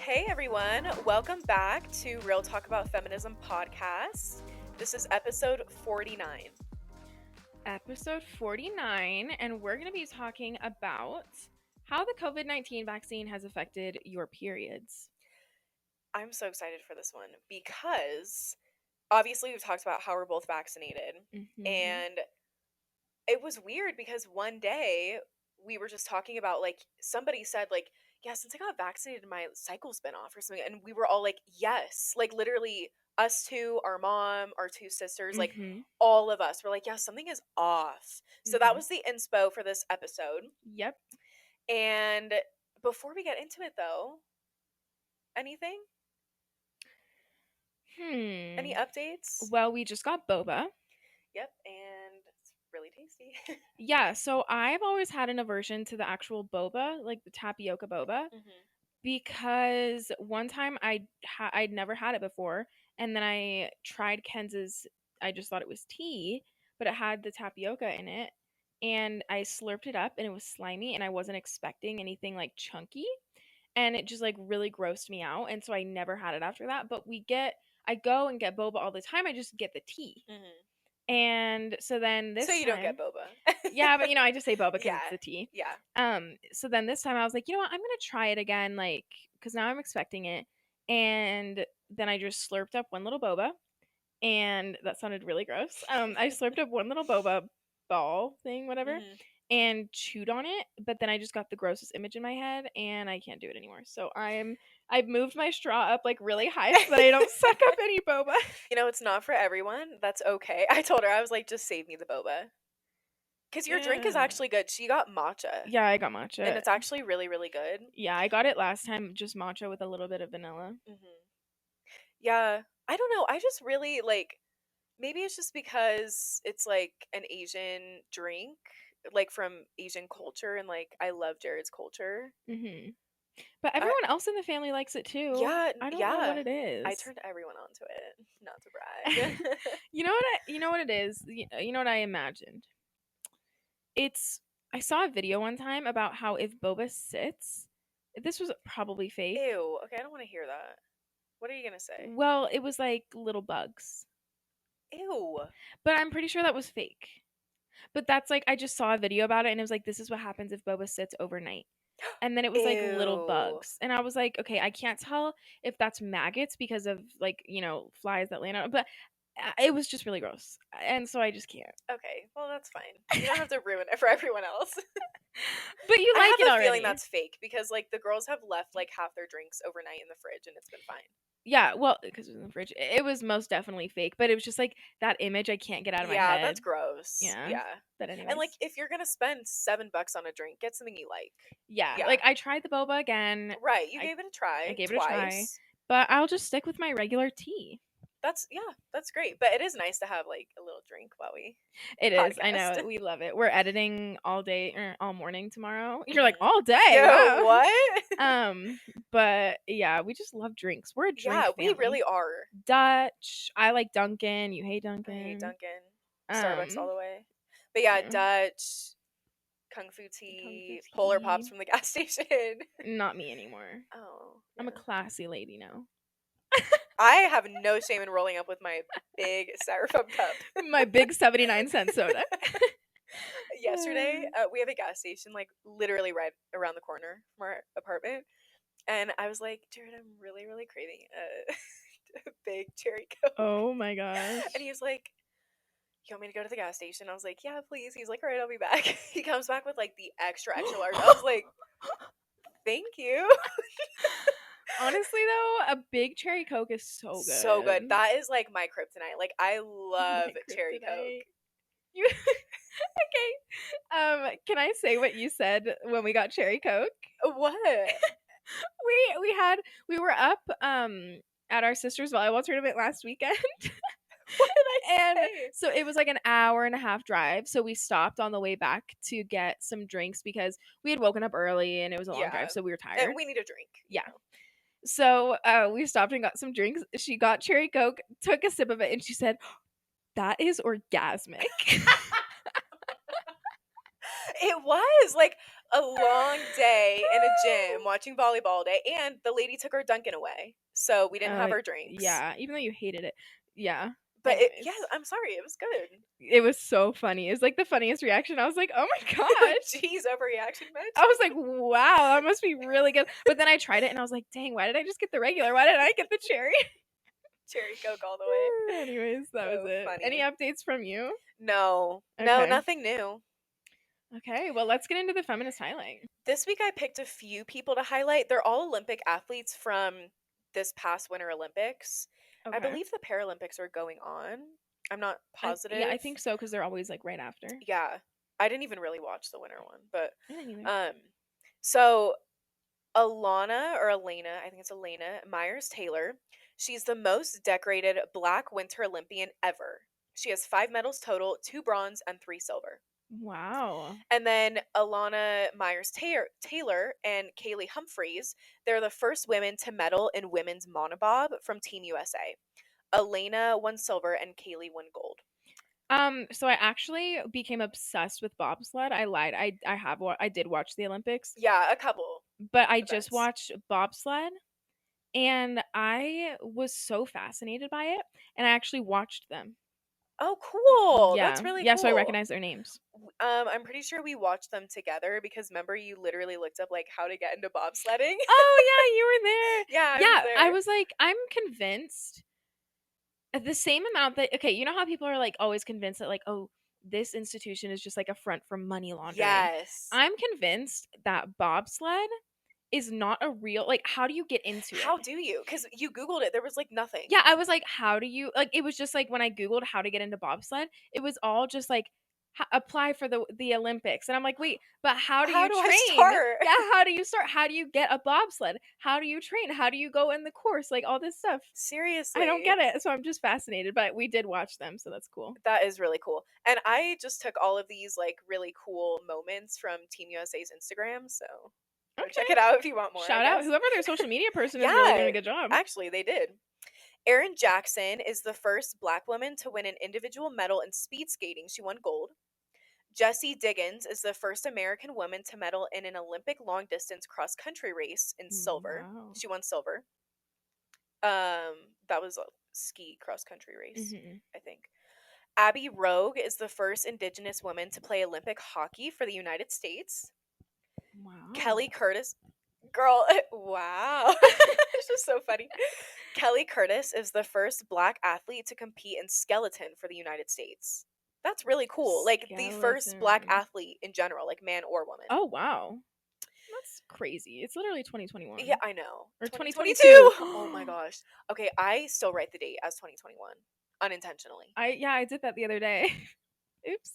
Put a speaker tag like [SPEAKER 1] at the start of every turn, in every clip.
[SPEAKER 1] Hey everyone, welcome back to Real Talk About Feminism podcast. This is episode 49.
[SPEAKER 2] Episode 49, and we're going to be talking about how the COVID-19 vaccine has affected your periods.
[SPEAKER 1] I'm so excited for this one because obviously we've talked about how we're both vaccinated, and it was weird because one day we were just talking about, like, somebody said, like, yeah, since I got vaccinated, my cycle's been off or something, and we were all like, yes, like, literally, us two, our mom, our two sisters, like, all of us were like, yeah, something is off. So that was the inspo for this episode.
[SPEAKER 2] Yep.
[SPEAKER 1] And before we get into it, though, anything? Any updates?
[SPEAKER 2] Well, we just got boba.
[SPEAKER 1] Yep, and it's really tasty.
[SPEAKER 2] Yeah, so I've always had an aversion to the actual boba, like the tapioca boba, because one time I'd never had it before, and then I tried Kenz's. I just thought it was tea, but it had the tapioca in it, and I slurped it up, and it was slimy, and I wasn't expecting anything like chunky, and it just like really grossed me out, and so I never had it after that. But I go and get boba all the time. I just get the tea. And so then this
[SPEAKER 1] So you don't get boba.
[SPEAKER 2] Yeah, but I just say boba because it's the tea.
[SPEAKER 1] Yeah.
[SPEAKER 2] So then this time I was like, you know what? I'm going to try it again, like, because now I'm expecting it. And then I just slurped up one little boba. And that sounded really gross. I slurped up one little boba ball thing, whatever, and chewed on it. But then I just got the grossest image in my head, and I can't do it anymore. So I've moved my straw up like really high so that I don't suck up any boba.
[SPEAKER 1] It's not for everyone. That's okay. I told her, I was like, just save me the boba. Because your drink is actually good. She got matcha.
[SPEAKER 2] Yeah, I got matcha.
[SPEAKER 1] And it's actually really, really good.
[SPEAKER 2] Yeah, I got it last time, just matcha with a little bit of vanilla.
[SPEAKER 1] Yeah, I don't know. I just really, like, maybe it's just because it's, like, an Asian drink, like, from Asian culture, and, like, I love Jared's culture.
[SPEAKER 2] But everyone else in the family likes it too.
[SPEAKER 1] Yeah,
[SPEAKER 2] I don't know what it is.
[SPEAKER 1] I turned everyone onto it, not to brag.
[SPEAKER 2] You know what it is? You know what I imagined? I saw a video one time about how if boba sits, this was probably fake.
[SPEAKER 1] Ew, okay, I don't want to hear that. What are you gonna say?
[SPEAKER 2] Well, it was like little bugs.
[SPEAKER 1] Ew.
[SPEAKER 2] But I'm pretty sure that was fake. But that's like, I just saw a video about it and it was like, this is what happens if boba sits overnight. And then it was like little bugs. And I was like, okay, I can't tell if that's maggots because of like, flies that land on it. But it was just really gross. And so I just can't.
[SPEAKER 1] Okay, well, that's fine. You don't have to ruin it for everyone else.
[SPEAKER 2] But you like it already. I have a
[SPEAKER 1] feeling that's fake because, like, the girls have left, like, half their drinks overnight in the fridge and it's been fine.
[SPEAKER 2] Yeah, well, because it was in the fridge. It was most definitely fake, but it was just like that image I can't get out of my head.
[SPEAKER 1] Yeah, that's gross. Yeah.
[SPEAKER 2] But anyways.
[SPEAKER 1] And, like, if you're gonna spend $7 on a drink, get something you like.
[SPEAKER 2] Yeah. Like, I tried the boba again.
[SPEAKER 1] Right, you gave it a try.
[SPEAKER 2] I gave it a try. But I'll just stick with my regular tea.
[SPEAKER 1] That's great. But it is nice to have, like, a little drink while we
[SPEAKER 2] It
[SPEAKER 1] podcast.
[SPEAKER 2] Is. I know. We love it. We're editing all day or all morning tomorrow. You're like, all day?
[SPEAKER 1] Yo, what?
[SPEAKER 2] But yeah, we just love drinks. We're a drink family.
[SPEAKER 1] We really are.
[SPEAKER 2] Dutch. I like Dunkin'. You hate Dunkin'.
[SPEAKER 1] I hate Dunkin'. Starbucks all the way. But yeah, Dutch, Kung Fu tea, Polar Pops from the gas station.
[SPEAKER 2] Not me anymore.
[SPEAKER 1] Oh.
[SPEAKER 2] Yeah. I'm a classy lady now.
[SPEAKER 1] I have no shame in rolling up with my big styrofoam cup.
[SPEAKER 2] My big 79-cent soda.
[SPEAKER 1] Yesterday, we have a gas station, like, literally right around the corner from our apartment. And I was like, Jared, I'm really, really craving a big cherry Coke.
[SPEAKER 2] Oh my gosh.
[SPEAKER 1] And he was like, you want me to go to the gas station? I was like, yeah, please. He's like, all right, I'll be back. He comes back with, like, the extra large. I was like, thank you.
[SPEAKER 2] Honestly, though, a big cherry Coke is so good.
[SPEAKER 1] So good. That is, like, my kryptonite. Like, I love cherry Coke.
[SPEAKER 2] Okay. Can I say what you said when we got cherry Coke?
[SPEAKER 1] What?
[SPEAKER 2] we were up at our sister's volleyball tournament last weekend.
[SPEAKER 1] What did I say?
[SPEAKER 2] So it was like an hour and a half drive. So we stopped on the way back to get some drinks because we had woken up early and it was a long drive, so we were tired.
[SPEAKER 1] And we need a drink.
[SPEAKER 2] Yeah. So we stopped and got some drinks. She got cherry Coke, took a sip of it, and she said, "That is orgasmic."
[SPEAKER 1] It was like, a long day in a gym watching volleyball all day, and the lady took our Dunkin' away, so we didn't have our drinks.
[SPEAKER 2] Yeah, even though you hated it. Yeah.
[SPEAKER 1] But
[SPEAKER 2] Anyways,
[SPEAKER 1] I'm sorry, it was good.
[SPEAKER 2] it was so funny. It's like the funniest reaction. I was like, oh my gosh.
[SPEAKER 1] Jeez, overreaction much?
[SPEAKER 2] I was like, wow, that must be really good. But then I tried it and I was like, dang, why did I just get the regular? Why didn't I get the cherry?
[SPEAKER 1] Cherry Coke all the way.
[SPEAKER 2] Anyways, that was it.
[SPEAKER 1] Funny.
[SPEAKER 2] Any updates from you?
[SPEAKER 1] No,
[SPEAKER 2] Okay.
[SPEAKER 1] nothing new.
[SPEAKER 2] Okay, well, let's get into the feminist highlight.
[SPEAKER 1] This week I picked a few people to highlight. They're all Olympic athletes from this past Winter Olympics.
[SPEAKER 2] Okay.
[SPEAKER 1] I believe the Paralympics are going on. I'm not positive.
[SPEAKER 2] Yeah, I think so because they're always like right after.
[SPEAKER 1] Yeah, I didn't even really watch the winter one, but
[SPEAKER 2] I didn't either.
[SPEAKER 1] So Elena, I think it's Elena Myers Taylor. She's the most decorated Black Winter Olympian ever. She has 5 medals total, 2 bronze and 3 silver.
[SPEAKER 2] Wow.
[SPEAKER 1] And then Alana Myers Taylor and Kaylee Humphreys, they're the first women to medal in women's monobob from Team USA. Elena won silver and Kaylee won gold.
[SPEAKER 2] So I actually became obsessed with bobsled. I lied. I did watch the Olympics.
[SPEAKER 1] Yeah, a couple.
[SPEAKER 2] But I just watched bobsled and I was so fascinated by it and I actually watched them.
[SPEAKER 1] Oh, cool.
[SPEAKER 2] Yeah.
[SPEAKER 1] That's really cool.
[SPEAKER 2] Yeah, so I recognize their names.
[SPEAKER 1] I'm pretty sure we watched them together because remember you literally looked up like how to get into bobsledding?
[SPEAKER 2] Oh yeah, you were there.
[SPEAKER 1] Yeah,
[SPEAKER 2] I was like, I'm convinced the same amount that okay, you know how people are like always convinced that like, oh, this institution is just like a front for money laundering.
[SPEAKER 1] Yes.
[SPEAKER 2] I'm convinced that bobsled is not a real like how do you get into it?
[SPEAKER 1] How do you? Because you Googled it, there was like nothing.
[SPEAKER 2] Yeah, I was like, how do you like it was just like when I Googled how to get into bobsled, it was all just like apply for the Olympics. And I'm like, wait, but how do you train?
[SPEAKER 1] I start?
[SPEAKER 2] Yeah, how do you start? How do you get a bobsled? How do you train? How do you go in the course? Like all this stuff.
[SPEAKER 1] Seriously.
[SPEAKER 2] I don't get it. So I'm just fascinated, but we did watch them, so that's cool.
[SPEAKER 1] That is really cool. And I just took all of these like really cool moments from Team USA's Instagram, so check it out if you want more.
[SPEAKER 2] Shout out whoever their social media person is really doing a good job.
[SPEAKER 1] Actually, they did. Erin Jackson is the first Black woman to win an individual medal in speed skating. She won gold. Jessie Diggins is the first American woman to medal in an Olympic long distance cross country race in silver. Wow. She won silver. That was a ski cross country race, I think. Abby Rogue is the first Indigenous woman to play Olympic hockey for the United States. Wow. Kelly Curtis. Girl, wow. It's just so funny. Kelly Curtis is the first Black athlete to compete in skeleton for the United States. That's really cool. Like the first Black athlete in general, like man or woman.
[SPEAKER 2] Oh, wow. That's crazy. It's literally 2021.
[SPEAKER 1] Yeah, I know.
[SPEAKER 2] Or
[SPEAKER 1] 2022. Oh my gosh. Okay, I still write the date as 2021 unintentionally.
[SPEAKER 2] I did that the other day. Oops.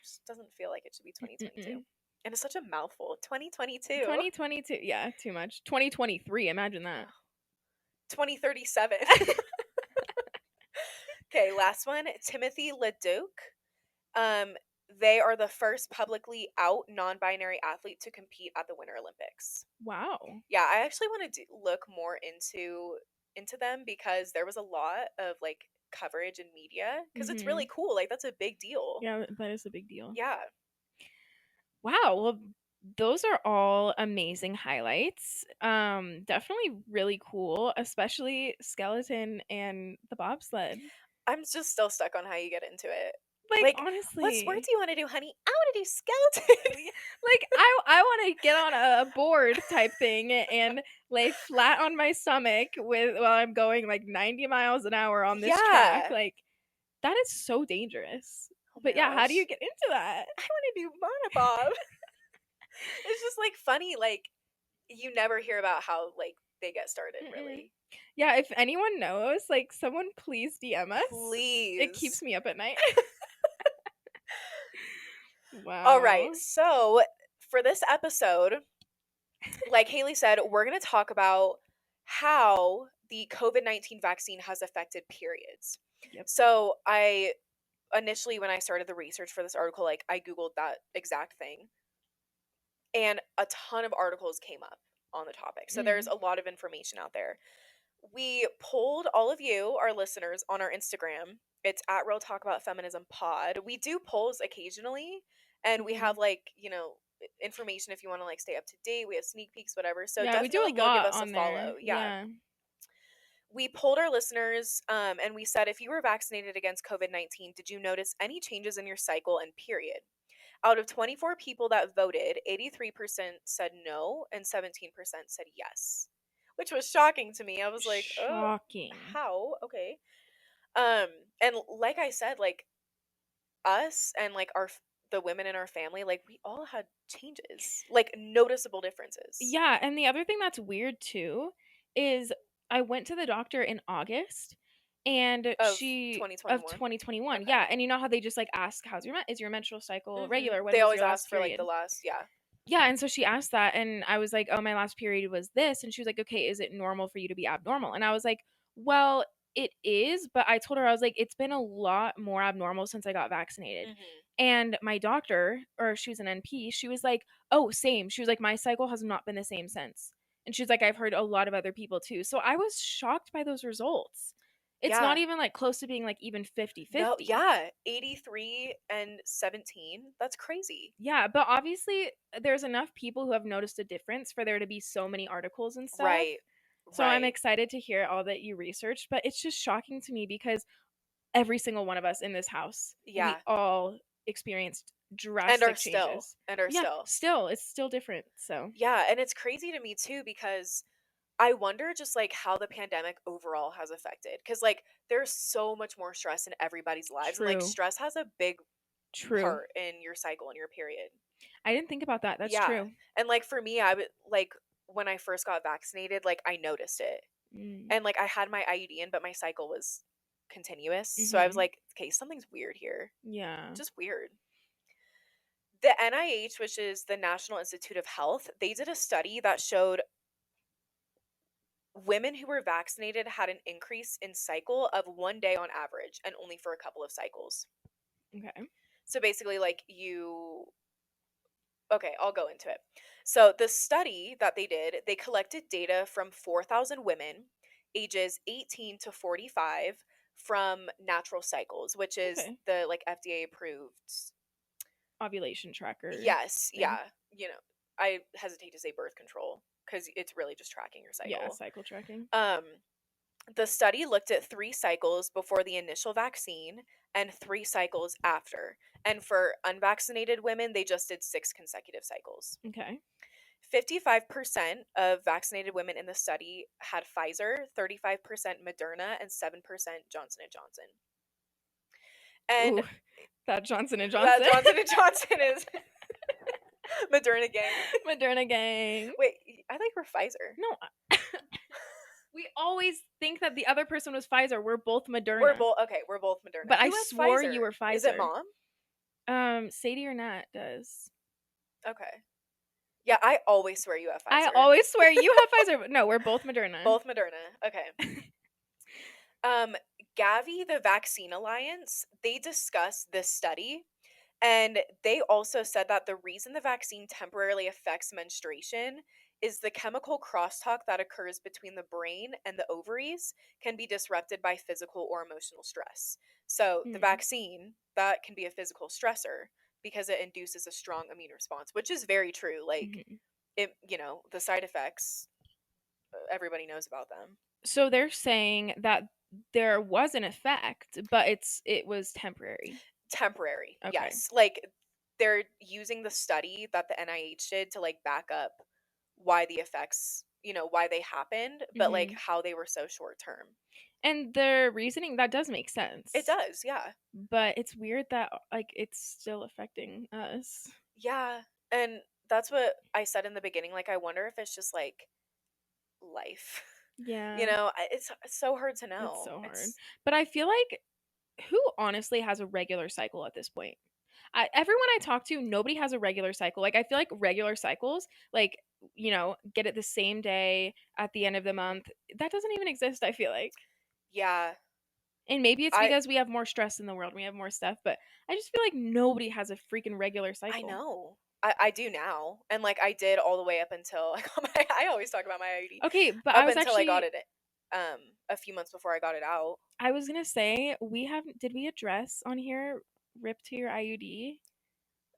[SPEAKER 1] Just doesn't feel like it should be 2022. And it's such a mouthful. 2022.
[SPEAKER 2] 2022. Yeah, too much. 2023. Imagine that.
[SPEAKER 1] 2037. Okay, last one. Timothy LeDuc. They are the first publicly out non-binary athlete to compete at the Winter Olympics.
[SPEAKER 2] Wow.
[SPEAKER 1] Yeah, I actually want to look more into them because there was a lot of like coverage in media because it's really cool. Like that's a big deal.
[SPEAKER 2] Yeah, that is a big deal.
[SPEAKER 1] Yeah.
[SPEAKER 2] Wow. Well, those are all amazing highlights. Definitely really cool, especially skeleton and the bobsled.
[SPEAKER 1] I'm just still stuck on how you get into it.
[SPEAKER 2] Like honestly,
[SPEAKER 1] what sport do you want to do, honey? I want to do skeleton.
[SPEAKER 2] Like I want to get on a board type thing and lay flat on my stomach while I'm going like 90 miles an hour on this track. Like that is so dangerous. Oh but yeah, gosh. How do you get into that?
[SPEAKER 1] I want to do monobob. It's just like funny. Like you never hear about how like they get started. Really.
[SPEAKER 2] Yeah, if anyone knows, like someone please DM us.
[SPEAKER 1] Please.
[SPEAKER 2] It keeps me up at night. Wow.
[SPEAKER 1] All right. So for this episode, like Haley said, we're going to talk about how the COVID-19 vaccine has affected periods. Yep. So I initially, when I started the research for this article, like I Googled that exact thing and a ton of articles came up on the topic. So there's a lot of information out there. We polled all of you, our listeners, on our Instagram. It's @Real Talk About Feminism Pod. We do polls occasionally, and we have like, information if you want to like stay up to date. We have sneak peeks, whatever. So
[SPEAKER 2] Yeah, we do a
[SPEAKER 1] definitely go give
[SPEAKER 2] lot
[SPEAKER 1] us a
[SPEAKER 2] on there.
[SPEAKER 1] follow. Yeah.
[SPEAKER 2] Yeah.
[SPEAKER 1] We polled our listeners and we said, if you were vaccinated against COVID-19, did you notice any changes in your cycle and period? Out of 24 people that voted, 83% said no and 17% said yes, which was shocking to me. I was like, oh,
[SPEAKER 2] Shocking.
[SPEAKER 1] how? Okay. Um, and like I said, like us and like the women in our family, like we all had changes, like noticeable differences.
[SPEAKER 2] Yeah, and the other thing that's weird too is I went to the doctor in August and
[SPEAKER 1] Of
[SPEAKER 2] she of
[SPEAKER 1] 2021.
[SPEAKER 2] 2021.
[SPEAKER 1] Okay.
[SPEAKER 2] Yeah, and you know how they just like ask how's your is your menstrual cycle regular? When
[SPEAKER 1] They
[SPEAKER 2] was
[SPEAKER 1] always
[SPEAKER 2] your
[SPEAKER 1] ask
[SPEAKER 2] last
[SPEAKER 1] for like
[SPEAKER 2] period?
[SPEAKER 1] the last, yeah.
[SPEAKER 2] Yeah, and so she asked that and I was like, "Oh, my last period was this." And she was like, "Okay, is it normal for you to be abnormal?" And I was like, "Well, it is," but I told her I was like, "It's been a lot more abnormal since I got vaccinated." And my doctor, or she was an NP, she was like, "Oh, same." She was like, "My cycle has not been the same since." And she's like, "I've heard a lot of other people too." So I was shocked by those results. It's
[SPEAKER 1] Yeah.
[SPEAKER 2] not even like close to being like even 50-50.
[SPEAKER 1] No, yeah, 83 and 17. That's crazy.
[SPEAKER 2] Yeah, but obviously there's enough people who have noticed a difference for there to be so many articles and stuff.
[SPEAKER 1] Right.
[SPEAKER 2] So I'm
[SPEAKER 1] Right.
[SPEAKER 2] excited to hear all that you researched, but it's just shocking to me because every single one of us in this house, we
[SPEAKER 1] Yeah.
[SPEAKER 2] all experienced
[SPEAKER 1] And are
[SPEAKER 2] drastic
[SPEAKER 1] still.
[SPEAKER 2] changes.
[SPEAKER 1] And are
[SPEAKER 2] Yeah,
[SPEAKER 1] still.
[SPEAKER 2] still, it's still different. So,
[SPEAKER 1] Yeah, and it's crazy to me too because I wonder just like how the pandemic overall has affected, cuz like there's so much more stress in everybody's lives and like
[SPEAKER 2] true.
[SPEAKER 1] stress has a big
[SPEAKER 2] True.
[SPEAKER 1] part in your cycle and your period.
[SPEAKER 2] I didn't think about that. That's
[SPEAKER 1] Yeah.
[SPEAKER 2] true.
[SPEAKER 1] And like for me, I would like when I first got vaccinated, like I noticed it.
[SPEAKER 2] Mm.
[SPEAKER 1] And like I had my IUD in, but my cycle was continuous. So I was
[SPEAKER 2] Mhm.
[SPEAKER 1] like, okay, something's weird here.
[SPEAKER 2] Yeah.
[SPEAKER 1] Just weird. The NIH, which is the National Institute of Health, they did a study that showed women who were vaccinated had an increase in cycle of 1 day on average and only for a couple of cycles.
[SPEAKER 2] Okay.
[SPEAKER 1] So basically, like okay, I'll go into it. So the study that they did, they collected data from 4,000 women ages 18 to 45 from Natural Cycles, which is
[SPEAKER 2] Okay.
[SPEAKER 1] the like FDA approved.
[SPEAKER 2] Ovulation tracker
[SPEAKER 1] Yes,
[SPEAKER 2] thing.
[SPEAKER 1] yeah. I hesitate to say birth control because it's really just tracking your
[SPEAKER 2] Yeah,
[SPEAKER 1] cycle.
[SPEAKER 2] cycle tracking.
[SPEAKER 1] Um, the study looked at 3 cycles before the initial vaccine and 3 cycles after. And for unvaccinated women, they just did 6 consecutive cycles.
[SPEAKER 2] Okay.
[SPEAKER 1] 55% of vaccinated women in the study had Pfizer, 35% Moderna, and 7% Johnson and Johnson. And
[SPEAKER 2] Ooh, that Johnson and
[SPEAKER 1] that
[SPEAKER 2] Johnson.
[SPEAKER 1] Johnson and Johnson is Moderna gang.
[SPEAKER 2] Moderna gang.
[SPEAKER 1] Wait, I think we're Pfizer.
[SPEAKER 2] No. We always think that the other person was Pfizer. We're both Moderna.
[SPEAKER 1] We're both Moderna.
[SPEAKER 2] But I
[SPEAKER 1] Who has
[SPEAKER 2] swore
[SPEAKER 1] Pfizer?
[SPEAKER 2] you were Pfizer.
[SPEAKER 1] Is it mom?
[SPEAKER 2] Sadie or Nat does.
[SPEAKER 1] Okay. Yeah, I always swear you have Pfizer.
[SPEAKER 2] I always swear you have Pfizer. But no, we're both Moderna.
[SPEAKER 1] Both Moderna. Okay. Gavi, the Vaccine Alliance, they discussed this study and they also said that the reason the vaccine temporarily affects menstruation is the chemical crosstalk that occurs between the brain and the ovaries can be disrupted by physical or emotional stress. So, the vaccine, that can be a physical stressor because it induces a strong immune response, which is very true. Like, the side effects, everybody knows about them.
[SPEAKER 2] So they're saying that there was an effect, but it was temporary.
[SPEAKER 1] Temporary,
[SPEAKER 2] Okay.
[SPEAKER 1] yes. Like they're using the study that the NIH did to like back up why the effects, why they happened, but like how they were so short term.
[SPEAKER 2] And their reasoning, that does make sense.
[SPEAKER 1] It does, yeah.
[SPEAKER 2] But it's weird that like it's still affecting us.
[SPEAKER 1] Yeah. And that's what I said in the beginning. Like, I wonder if it's just like life.
[SPEAKER 2] Yeah.
[SPEAKER 1] It's so hard to know.
[SPEAKER 2] It's so hard. But I feel like who honestly has a regular cycle at this point? Everyone I talk to, nobody has a regular cycle. Like I feel like regular cycles, like get it the same day at the end of the month. That doesn't even exist. I feel like.
[SPEAKER 1] Yeah.
[SPEAKER 2] And maybe it's because we have more stress in the world. We have more stuff, but I just feel like nobody has a freaking regular cycle.
[SPEAKER 1] I know. I do now, and like I did all the way up until I got my. I always talk about my IUD.
[SPEAKER 2] Okay, but
[SPEAKER 1] up until I got it, a few months before I got it out.
[SPEAKER 2] I was gonna say did we address on here rip to your IUD?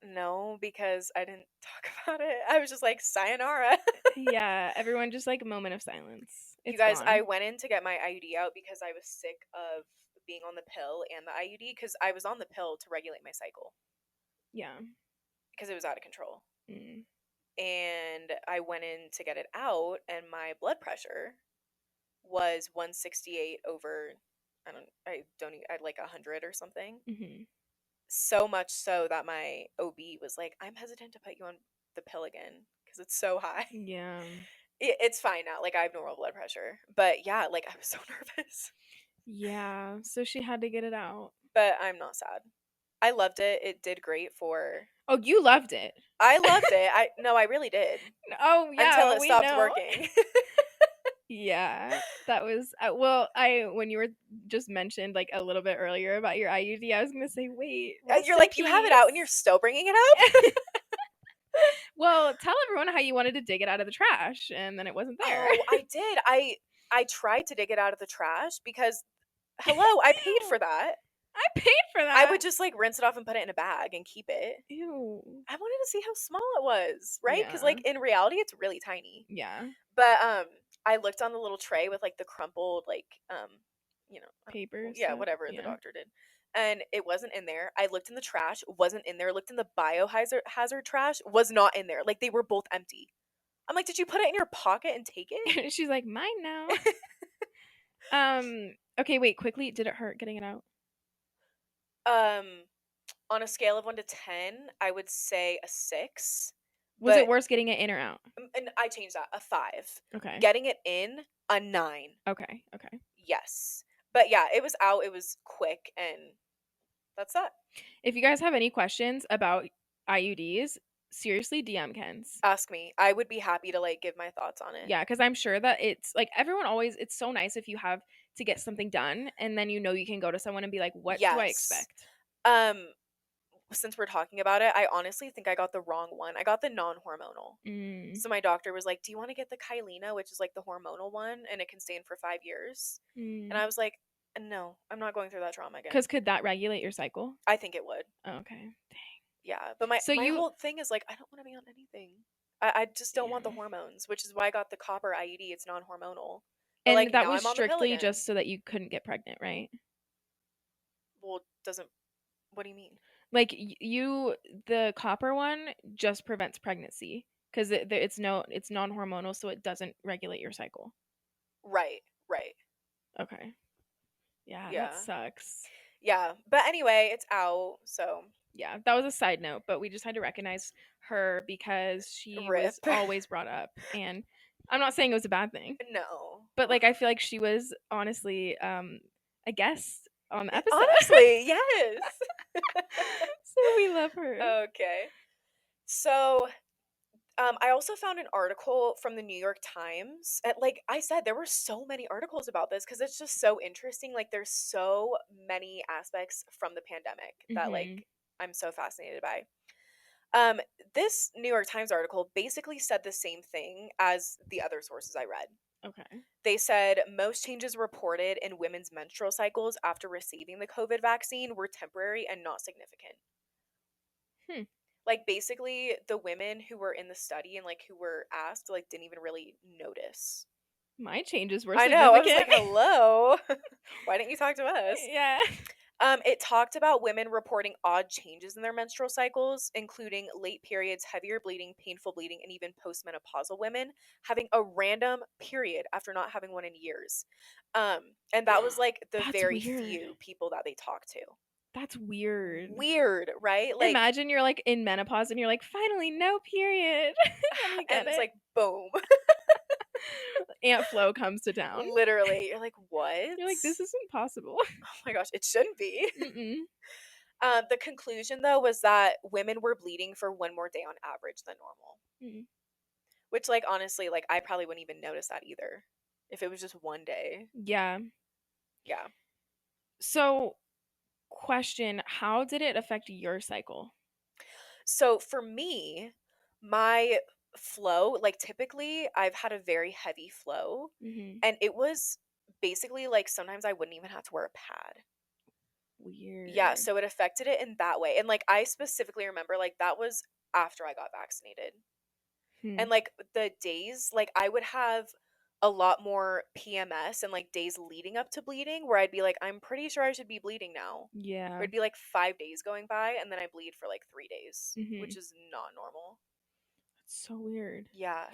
[SPEAKER 1] No, because I didn't talk about it. I was just like, sayonara.
[SPEAKER 2] Yeah, everyone just like a moment of silence.
[SPEAKER 1] You
[SPEAKER 2] It's
[SPEAKER 1] guys, I
[SPEAKER 2] gone.
[SPEAKER 1] went in to get my IUD out because I was sick of being on the pill and the IUD because I was on the pill to regulate my cycle
[SPEAKER 2] Yeah.
[SPEAKER 1] because it was out of control.
[SPEAKER 2] Mm.
[SPEAKER 1] And I went in to get it out, and my blood pressure was 168 over, I don't even, I like 100 or something.
[SPEAKER 2] Mm-hmm.
[SPEAKER 1] So much so that my OB was like, I'm hesitant to put you on the pill again because it's so high.
[SPEAKER 2] Yeah.
[SPEAKER 1] It's fine now. Like, I have normal blood pressure. But yeah, like, I was so nervous.
[SPEAKER 2] Yeah. So she had to get it out.
[SPEAKER 1] But I'm not sad. I loved it. It did great for.
[SPEAKER 2] Oh, you loved it.
[SPEAKER 1] I loved it. I really did.
[SPEAKER 2] Oh,
[SPEAKER 1] Until
[SPEAKER 2] yeah,
[SPEAKER 1] it
[SPEAKER 2] we
[SPEAKER 1] stopped
[SPEAKER 2] know.
[SPEAKER 1] working.
[SPEAKER 2] Yeah, that was well. I when you were just mentioned like a little bit earlier about your IUD, I was gonna say, wait, rest
[SPEAKER 1] You're
[SPEAKER 2] in
[SPEAKER 1] like, you have it out and you're
[SPEAKER 2] peace.
[SPEAKER 1] still bringing it up?
[SPEAKER 2] Well, tell everyone how you wanted to dig it out of the trash, and then it wasn't there.
[SPEAKER 1] Oh, I did. I tried to dig it out of the trash because hello, I paid for
[SPEAKER 2] Ew,
[SPEAKER 1] that.
[SPEAKER 2] I paid for
[SPEAKER 1] I
[SPEAKER 2] that.
[SPEAKER 1] would just like rinse it off and put it in a bag and keep it.
[SPEAKER 2] Ew.
[SPEAKER 1] I wanted to see how small it was, right? Cuz
[SPEAKER 2] Yeah.
[SPEAKER 1] like in reality it's really tiny.
[SPEAKER 2] Yeah.
[SPEAKER 1] But I looked on the little tray with like the crumpled like
[SPEAKER 2] Paper
[SPEAKER 1] yeah,
[SPEAKER 2] stuff.
[SPEAKER 1] whatever the
[SPEAKER 2] Yeah.
[SPEAKER 1] doctor did. And it wasn't in there. I looked in the trash, wasn't in there. Looked in the biohazard trash, was not in there. Like they were both empty. I'm like, "Did you put it in your pocket and take it?"
[SPEAKER 2] She's like, mine now. Okay, wait, quickly, did it hurt getting it out?
[SPEAKER 1] Um on a scale of 1 to 10, I would say a 6.
[SPEAKER 2] Was it
[SPEAKER 1] But
[SPEAKER 2] worse getting it in or out?
[SPEAKER 1] and I changed that, a 5.
[SPEAKER 2] Okay.
[SPEAKER 1] Getting it in, a 9.
[SPEAKER 2] Okay. Okay.
[SPEAKER 1] Yes. But yeah, it was out, it was quick, and that's that.
[SPEAKER 2] If you guys have any questions about IUDs, seriously DM Ken's.
[SPEAKER 1] Ask me. I would be happy to like give my thoughts on it.
[SPEAKER 2] Yeah, because I'm sure that it's like everyone always, it's so nice if you have to get something done and then you can go to someone and be like, what do I
[SPEAKER 1] Yes.
[SPEAKER 2] expect?
[SPEAKER 1] Since we're talking about it, I honestly think I got the wrong one. I got the non-hormonal.
[SPEAKER 2] Mm,
[SPEAKER 1] So my doctor was like, "Do you want to get the Kyleena, which is like the hormonal one, and it can stay in for 5 years?" And
[SPEAKER 2] mm.
[SPEAKER 1] I was like, "No, I'm not going through that trauma again."
[SPEAKER 2] Because could that regulate your cycle?
[SPEAKER 1] I think it would.
[SPEAKER 2] Oh, okay.
[SPEAKER 1] Yeah, but my
[SPEAKER 2] So
[SPEAKER 1] my
[SPEAKER 2] you,
[SPEAKER 1] whole thing is like, I don't want to be on anything. I just don't want the
[SPEAKER 2] yeah.
[SPEAKER 1] hormones, which is why I got the copper IUD. It's non-hormonal. But
[SPEAKER 2] And
[SPEAKER 1] like
[SPEAKER 2] that
[SPEAKER 1] now
[SPEAKER 2] was
[SPEAKER 1] I'm on the pill
[SPEAKER 2] strictly
[SPEAKER 1] again.
[SPEAKER 2] just so that you couldn't get pregnant, right?
[SPEAKER 1] Well, doesn't. What do you mean?
[SPEAKER 2] Like the copper one just prevents pregnancy because it's non-hormonal, so it doesn't regulate your cycle.
[SPEAKER 1] Right, right.
[SPEAKER 2] Okay. Yeah, that
[SPEAKER 1] Yeah.
[SPEAKER 2] sucks.
[SPEAKER 1] Yeah. But anyway, it's out, so
[SPEAKER 2] Yeah, that was a side note, but we just had to recognize her because she
[SPEAKER 1] rip.
[SPEAKER 2] was always brought up, and I'm not saying it was a bad thing,
[SPEAKER 1] No.
[SPEAKER 2] but like I feel like she was honestly a guest on the episode.
[SPEAKER 1] Honestly, yes.
[SPEAKER 2] So we love her.
[SPEAKER 1] Okay. So, I also found an article from the New York Times. And like I said, there were so many articles about this because it's just so interesting. Like, there's so many aspects from the pandemic that like
[SPEAKER 2] Mhm.
[SPEAKER 1] I'm so fascinated by. Um, this New York Times article basically said the same thing as the other sources I read.
[SPEAKER 2] Okay.
[SPEAKER 1] They said most changes reported in women's menstrual cycles after receiving the COVID vaccine were temporary and not significant.
[SPEAKER 2] Hmm.
[SPEAKER 1] Like basically the women who were in the study and like who were asked like didn't even really notice.
[SPEAKER 2] My changes were
[SPEAKER 1] I know. I was like,
[SPEAKER 2] significant.
[SPEAKER 1] "Hello. Why didn't you talk to us?"
[SPEAKER 2] Yeah.
[SPEAKER 1] It talked about women reporting odd changes in their menstrual cycles, including late periods, heavier bleeding, painful bleeding, and even postmenopausal women having a random period after not having one in years. And that was like the
[SPEAKER 2] That's
[SPEAKER 1] very
[SPEAKER 2] weird.
[SPEAKER 1] few people that they talked to.
[SPEAKER 2] That's weird.
[SPEAKER 1] Weird, right? Like,
[SPEAKER 2] Imagine you're like in menopause and you're like, finally, no period. Let me
[SPEAKER 1] and
[SPEAKER 2] get
[SPEAKER 1] it's
[SPEAKER 2] it.
[SPEAKER 1] like, boom.
[SPEAKER 2] Aunt Flo comes to town.
[SPEAKER 1] Literally. You're like, what?
[SPEAKER 2] You're like, this isn't possible.
[SPEAKER 1] Oh my gosh, it shouldn't be.
[SPEAKER 2] Mm-mm.
[SPEAKER 1] The conclusion, though, was that women were bleeding for one more day on average than normal.
[SPEAKER 2] Mm.
[SPEAKER 1] Which, like, honestly, like, I probably wouldn't even notice that either. If it was just one day.
[SPEAKER 2] Yeah.
[SPEAKER 1] Yeah.
[SPEAKER 2] So, question, how did it affect your cycle?
[SPEAKER 1] So, for me, my flow, like, typically, I've had a very heavy flow.
[SPEAKER 2] Mm-hmm.
[SPEAKER 1] And it was basically, like, sometimes I wouldn't even have to wear a pad.
[SPEAKER 2] Weird.
[SPEAKER 1] Yeah, so it affected it in that way. And like I specifically remember like that was after I got vaccinated. And like the days, like I would have a lot more PMS and like days leading up to bleeding where I'd be like, I'm pretty sure I should be bleeding now.
[SPEAKER 2] Yeah.
[SPEAKER 1] Or it'd be like 5 days going by and then I bleed for like 3 days, which is not normal.
[SPEAKER 2] That's so weird.
[SPEAKER 1] Yeah.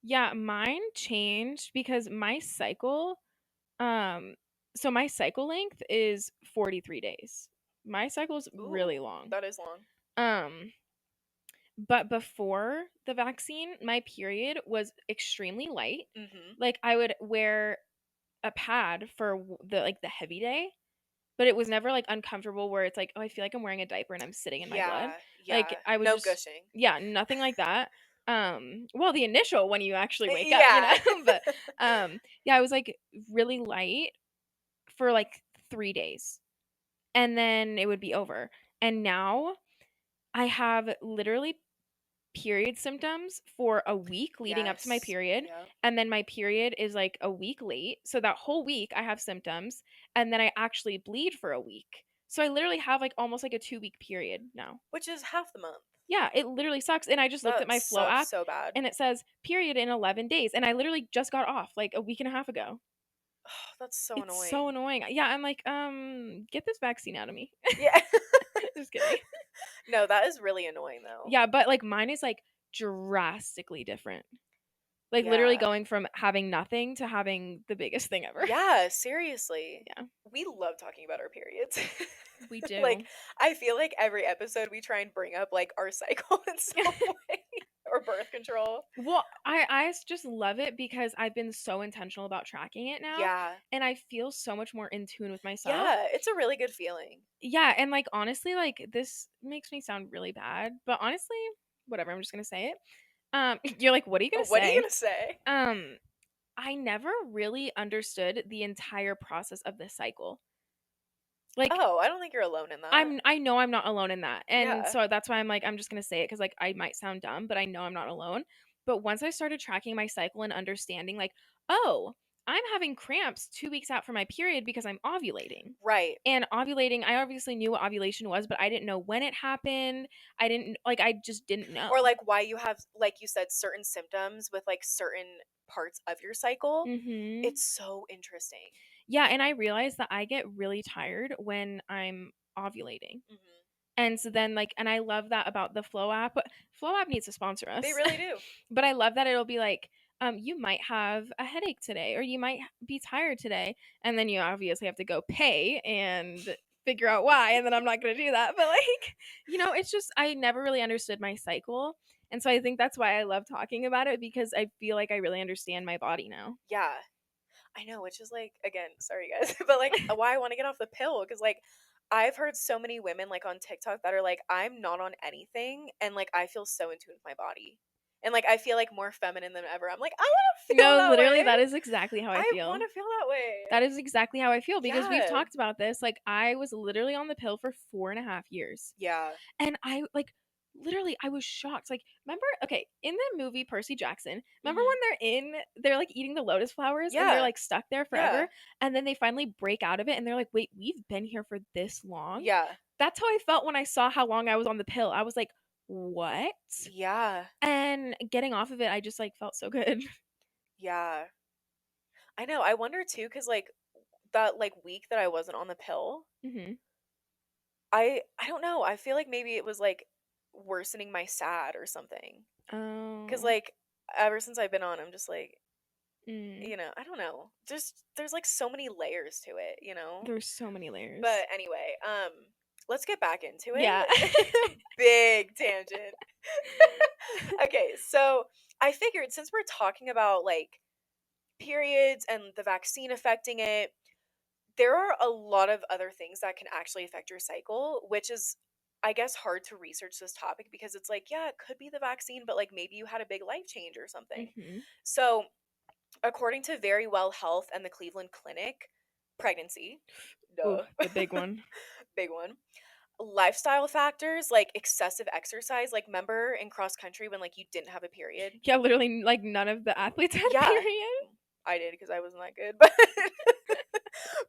[SPEAKER 2] Yeah, mine changed because my cycle, so my cycle length is 43 days. My cycle's really long.
[SPEAKER 1] That is long.
[SPEAKER 2] But before the vaccine, my period was extremely light.
[SPEAKER 1] Mm-hmm.
[SPEAKER 2] Like I would wear a pad for the heavy day, but it was never like uncomfortable where it's like, oh, I feel like I'm wearing a diaper and I'm sitting in my blood.
[SPEAKER 1] Yeah.
[SPEAKER 2] Like I would
[SPEAKER 1] no
[SPEAKER 2] just
[SPEAKER 1] gushing.
[SPEAKER 2] Yeah, nothing like that. Well, the initial when you actually wake up,
[SPEAKER 1] Yeah.
[SPEAKER 2] but yeah, it was like really light for like 3 days. And then it would be over. And now I have literally period symptoms for a week leading up to my period.
[SPEAKER 1] Yep.
[SPEAKER 2] And then my period is like a week late. So that whole week I have symptoms and then I actually bleed for a week. So I literally have like almost like a 2-week period now.
[SPEAKER 1] Which is half the month.
[SPEAKER 2] Yeah, it literally sucks. And I just looked at my Flow app
[SPEAKER 1] so bad.
[SPEAKER 2] and it says period in 11 days. And I literally just got off like a week and a half ago.
[SPEAKER 1] Oh, that's so annoying.
[SPEAKER 2] It's so annoying. Yeah, I'm like, get this vaccine out of me.
[SPEAKER 1] Yeah.
[SPEAKER 2] Just kidding.
[SPEAKER 1] No, that is really annoying though.
[SPEAKER 2] Yeah, but like mine is like drastically different. Like literally going from having nothing to having the biggest thing ever.
[SPEAKER 1] Yeah, seriously.
[SPEAKER 2] Yeah.
[SPEAKER 1] We love talking about our periods.
[SPEAKER 2] We do.
[SPEAKER 1] Like I feel like every episode we try and bring up like our cycle in some way or birth control.
[SPEAKER 2] Well, I just love it because I've been so intentional about tracking it now.
[SPEAKER 1] Yeah.
[SPEAKER 2] And I feel so much more in tune with myself.
[SPEAKER 1] Yeah, it's a really good feeling.
[SPEAKER 2] Yeah, and like honestly, like this makes me sound really bad, but honestly, whatever, I'm just gonna say it. You're like, what are you gonna say?
[SPEAKER 1] What are you gonna say?
[SPEAKER 2] I never really understood the entire process of this cycle. Like,
[SPEAKER 1] oh, I don't think you're alone in that.
[SPEAKER 2] I know I'm not alone in that. And
[SPEAKER 1] Yeah.
[SPEAKER 2] so that's why I'm like, I'm just going to say it because like I might sound dumb, but I know I'm not alone. But once I started tracking my cycle and understanding like, oh, I'm having cramps 2 weeks out from my period because I'm ovulating.
[SPEAKER 1] Right.
[SPEAKER 2] And ovulating, I obviously knew what ovulation was, but I didn't know when it happened. I just didn't know.
[SPEAKER 1] Or like why you have, like you said, certain symptoms with like certain parts of your cycle.
[SPEAKER 2] Mm-hmm.
[SPEAKER 1] It's so interesting.
[SPEAKER 2] Yeah, and I realized that I get really tired when I'm ovulating.
[SPEAKER 1] Mm-hmm.
[SPEAKER 2] And so then like, and I love that about the Flow app. Flow app needs to sponsor us.
[SPEAKER 1] They really do.
[SPEAKER 2] But I love that it'll be like, you might have a headache today or you might be tired today. And then you obviously have to go pay and figure out why. And then I'm not going to do that. But like, it's just, I never really understood my cycle. And so I think that's why I love talking about it because I feel like I really understand my body now.
[SPEAKER 1] Yeah. I know, which is like, again, sorry guys, but like why I want to get off the pill because like I've heard so many women like on TikTok that are like, I'm not on anything and like I feel so in tune with my body. And like I feel like more feminine than ever. I'm like, I want to feel that way.
[SPEAKER 2] No, literally that is exactly how I feel.
[SPEAKER 1] I want to feel that way.
[SPEAKER 2] That is exactly how I feel because we've talked about this. Like I was literally on the pill for 4.5 years.
[SPEAKER 1] Yeah.
[SPEAKER 2] And I like literally I was shocked. Like, remember, okay, in the movie Percy Jackson, remember when they're like eating the lotus flowers and they're like stuck there forever and then they finally break out of it and they're like, wait, we've been here for this long?
[SPEAKER 1] Yeah.
[SPEAKER 2] That's how I felt when I saw how long I was on the pill. I was like, what?
[SPEAKER 1] Yeah.
[SPEAKER 2] And getting off of it, I just like felt so good.
[SPEAKER 1] Yeah. I know. I wonder too, because like that like week that I wasn't on the pill, I don't know. I feel like maybe it was like worsening my SAD or something.
[SPEAKER 2] Oh.
[SPEAKER 1] Because like ever since I've been on, I'm just like, I don't know. Just there's like so many layers to it,
[SPEAKER 2] There's so many layers.
[SPEAKER 1] But anyway, let's get back into it.
[SPEAKER 2] Yeah.
[SPEAKER 1] Big tangent. Okay, so I figured since we're talking about like periods and the vaccine affecting it, there are a lot of other things that can actually affect your cycle, which is, I guess, hard to research this topic because it's like, yeah, it could be the vaccine, but like maybe you had a big life change or something. So, according to Very Well Health and the Cleveland Clinic, pregnancy,
[SPEAKER 2] Ooh, the big one.
[SPEAKER 1] Big one. Lifestyle factors like excessive exercise, like remember in cross country when like you didn't have a period?
[SPEAKER 2] Yeah, literally like none of the athletes had a period.
[SPEAKER 1] I did because I wasn't that good, but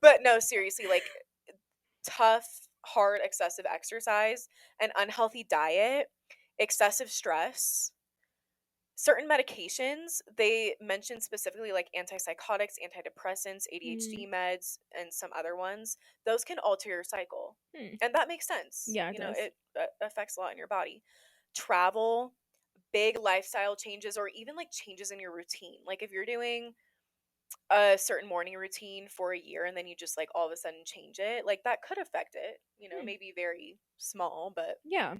[SPEAKER 1] but no, seriously, like tough hard, excessive exercise, an unhealthy diet, excessive stress, certain medications. They mention specifically like antipsychotics, antidepressants, ADHD meds, and some other ones. Those can alter your cycle. And that makes sense.
[SPEAKER 2] Yeah, it does.
[SPEAKER 1] It affects a lot in your body. Travel, big lifestyle changes, or even like changes in your routine. Like if you're doing a certain morning routine for a year and then you just like all of a sudden change it, like that could affect it, maybe very small, but
[SPEAKER 2] Yeah.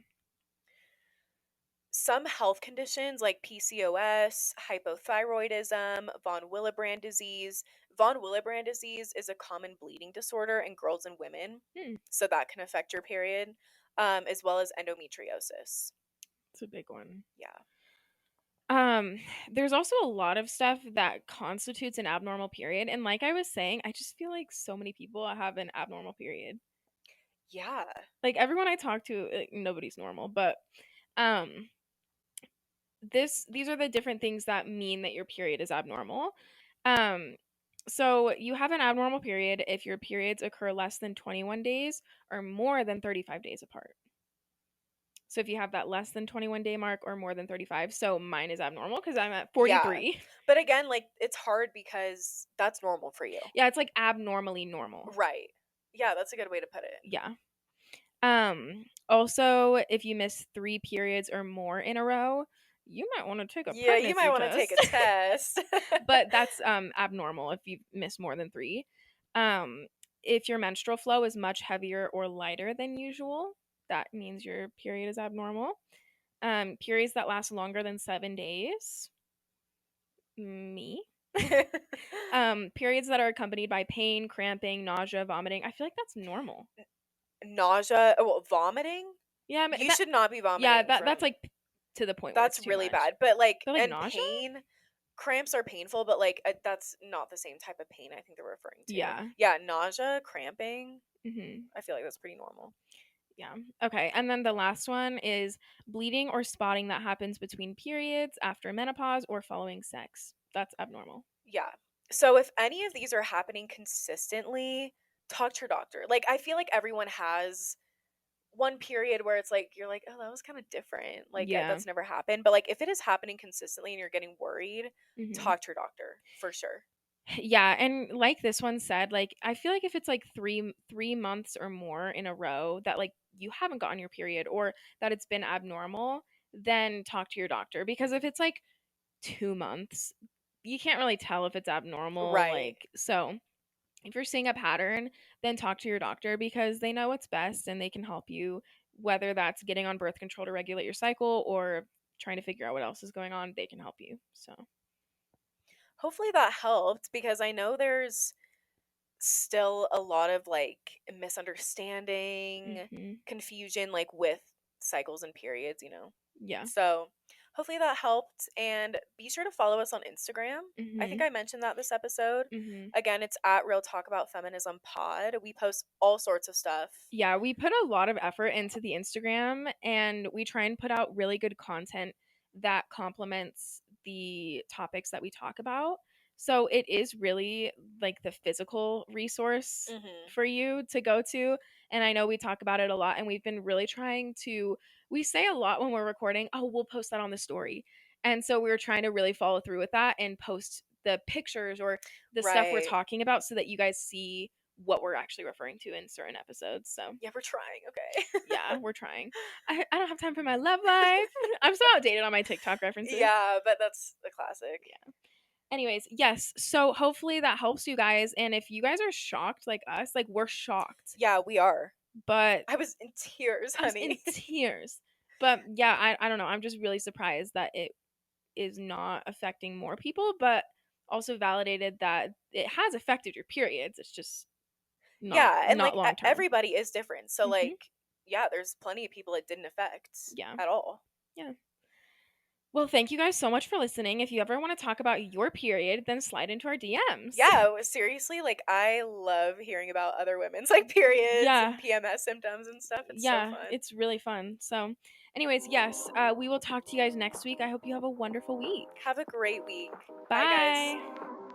[SPEAKER 1] some health conditions like PCOS, hypothyroidism, von Willebrand disease. Von Willebrand disease is a common bleeding disorder in girls and women, so that can affect your period, as well as endometriosis.
[SPEAKER 2] It's a big one.
[SPEAKER 1] Yeah.
[SPEAKER 2] There's also a lot of stuff that constitutes an abnormal period, and like I was saying, I just feel like so many people have an abnormal period.
[SPEAKER 1] Yeah.
[SPEAKER 2] Like everyone I talk to, nobody's normal, but um these are the different things that mean that your period is abnormal. Um so you have an abnormal period if your periods occur less than 21 days or more than 35 days apart. So if you have that less than 21 day mark or more than 35, so mine is abnormal because I'm at 43.
[SPEAKER 1] Yeah. But again, like it's hard because that's normal for you.
[SPEAKER 2] Yeah, it's like abnormally normal.
[SPEAKER 1] Right. Yeah, that's a good way to put it.
[SPEAKER 2] Yeah. Also, if you miss 3 periods or more in a row, you might want to take a
[SPEAKER 1] Yeah, you might
[SPEAKER 2] pregnancy
[SPEAKER 1] want to take a
[SPEAKER 2] test.
[SPEAKER 1] test.
[SPEAKER 2] But that's abnormal if you miss more than 3. If your menstrual flow is much heavier or lighter than usual, that means your period is abnormal. Periods that last longer than 7 days, me. Periods that are accompanied by pain, cramping, nausea, vomiting. I feel like that's normal.
[SPEAKER 1] Nausea, well, vomiting?
[SPEAKER 2] Yeah, I mean,
[SPEAKER 1] You should not be
[SPEAKER 2] yeah,
[SPEAKER 1] vomiting
[SPEAKER 2] that's like to the point where it's
[SPEAKER 1] that's
[SPEAKER 2] too
[SPEAKER 1] really
[SPEAKER 2] much.
[SPEAKER 1] bad. But like,
[SPEAKER 2] But like
[SPEAKER 1] and
[SPEAKER 2] nausea?
[SPEAKER 1] pain, cramps are painful, but like that's not the same type of pain I think they're referring to.
[SPEAKER 2] Yeah.
[SPEAKER 1] Yeah, nausea, cramping.
[SPEAKER 2] Mm-hmm.
[SPEAKER 1] I feel like that's pretty normal.
[SPEAKER 2] Yeah. Okay. And then the last one is bleeding or spotting that happens between periods, after menopause, or following sex. That's abnormal.
[SPEAKER 1] Yeah. So if any of these are happening consistently, talk to your doctor. Like I feel like everyone has one period where it's like you're like, "Oh, that was kind of different." Like
[SPEAKER 2] Yeah.
[SPEAKER 1] that's never happened, but like if it is happening consistently and you're getting worried, talk to your doctor for sure.
[SPEAKER 2] Yeah, and like this one said, like I feel like if it's like three months or more in a row that like you haven't gotten your period or that it's been abnormal, then talk to your doctor, because if it's like 2 months, you can't really tell if it's abnormal.
[SPEAKER 1] Right.
[SPEAKER 2] Like, so if you're seeing a pattern, then talk to your doctor because they know what's best and they can help you, whether that's getting on birth control to regulate your cycle or trying to figure out what else is going on. They can help you. So
[SPEAKER 1] Hopefully that helped because I know there's still a lot of like misunderstanding, confusion like with cycles and periods.
[SPEAKER 2] Yeah.
[SPEAKER 1] So hopefully that helped, and be sure to follow us on Instagram. I think I mentioned that this episode. Again, it's at Real Talk About Feminism Pod. We post all sorts of stuff.
[SPEAKER 2] Yeah, we put a lot of effort into the Instagram and we try and put out really good content that complements the topics that we talk about. So it is really like the physical resource for you to go to. And I know we talk about it a lot and we've been really trying to, we say a lot when we're recording, oh, we'll post that on the story. And so we were trying to really follow through with that and post the pictures or the stuff we're talking about so that you guys see what we're actually referring to in certain episodes. So
[SPEAKER 1] yeah, we're trying. Okay.
[SPEAKER 2] yeah, we're trying. I don't have time for my love life. I'm so outdated on my TikTok references.
[SPEAKER 1] Yeah, but that's a classic.
[SPEAKER 2] Yeah. Anyways, yes. So hopefully that helps you guys. And if you guys are shocked like us, like we're shocked.
[SPEAKER 1] Yeah, we are.
[SPEAKER 2] But
[SPEAKER 1] I was in tears, honey.
[SPEAKER 2] I was in tears. But yeah, I don't know. I'm just really surprised that it is not affecting more people, but also validated that it has affected your periods. It's just
[SPEAKER 1] and
[SPEAKER 2] not
[SPEAKER 1] like
[SPEAKER 2] long term.
[SPEAKER 1] everybody is different. So like yeah, there's plenty of people it didn't affect at all.
[SPEAKER 2] Yeah. Well, thank you guys so much for listening. If you ever want to talk about your period, then slide into our DMs.
[SPEAKER 1] Yeah, seriously, like I love hearing about other women's like periods and PMS symptoms and stuff. It's so fun.
[SPEAKER 2] It's really fun. So, anyways, yes, we will talk to you guys next week. I hope you have a wonderful week.
[SPEAKER 1] Have a great week.
[SPEAKER 2] Bye.
[SPEAKER 1] Bye guys.